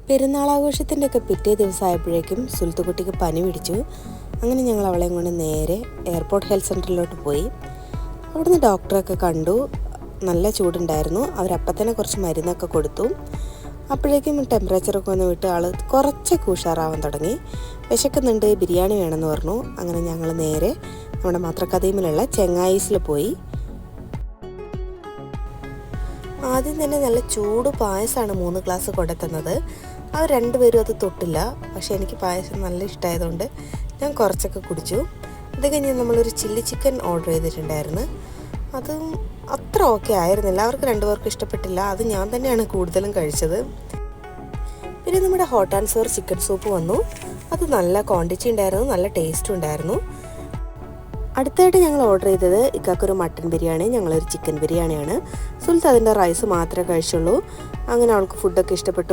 പെരുന്നാളാഘോഷത്തിൻ്റെ ഒക്കെ പിറ്റേ ദിവസമായപ്പോഴേക്കും സുൽത്തുകുട്ടിക്ക് പനി പിടിച്ചു. അങ്ങനെ ഞങ്ങൾ അവളെയും കൊണ്ട് നേരെ എയർപോർട്ട് ഹെൽത്ത് സെൻ്ററിലോട്ട് പോയി. അവിടുന്ന് ഡോക്ടറൊക്കെ കണ്ടു. നല്ല ചൂടുണ്ടായിരുന്നു. അവരപ്പം തന്നെ കുറച്ച് മരുന്നൊക്കെ കൊടുത്തു. അപ്പോഴേക്കും ടെമ്പറേച്ചറൊക്കെ ഒന്ന് വിട്ട് ആൾ കുറച്ചൊക്കെ ഉഷാറാവാൻ തുടങ്ങി. വിശക്കുന്നുണ്ട്, ബിരിയാണി വേണമെന്ന് പറഞ്ഞു. അങ്ങനെ ഞങ്ങൾ നേരെ നമ്മുടെ മത്രക്കഥയിലുള്ള ചെങ്ങായിസിൽ പോയി. ആദ്യം തന്നെ നല്ല ചൂട് പായസമാണ് 3 ഗ്ലാസ് കൊണ്ടുത്തന്നത്. അവർ രണ്ടുപേരും അത് തൊട്ടില്ല. പക്ഷേ എനിക്ക് പായസം നല്ല ഇഷ്ടമായതുകൊണ്ട് ഞാൻ കുറച്ചൊക്കെ കുടിച്ചു. അത് കഴിഞ്ഞ് നമ്മളൊരു ചില്ലി ചിക്കൻ ഓർഡർ ചെയ്തിട്ടുണ്ടായിരുന്നു. അതും അത്ര ഓക്കെ ആയിരുന്നില്ല. അവർക്ക് രണ്ടുപേർക്കും ഇഷ്ടപ്പെട്ടില്ല. അത് ഞാൻ തന്നെയാണ് കൂടുതലും കഴിച്ചത്. പിന്നെ നമ്മുടെ hot and sour chicken soup വന്നു. അത് നല്ല ക്വാണ്ടിറ്റി ഉണ്ടായിരുന്നു, നല്ല ടേസ്റ്റും ഉണ്ടായിരുന്നു. അടുത്തായിട്ട് ഞങ്ങൾ ഓർഡർ ചെയ്തത് ഇക്കാക്കൊരു മട്ടൻ ബിരിയാണി, ഞങ്ങളൊരു ചിക്കൻ ബിരിയാണിയാണ്. സുൽത്ത് അതിൻ്റെ റൈസ് മാത്രമേ കഴിച്ചുള്ളൂ. അങ്ങനെ അവൾക്ക് ഫുഡൊക്കെ ഇഷ്ടപ്പെട്ടു.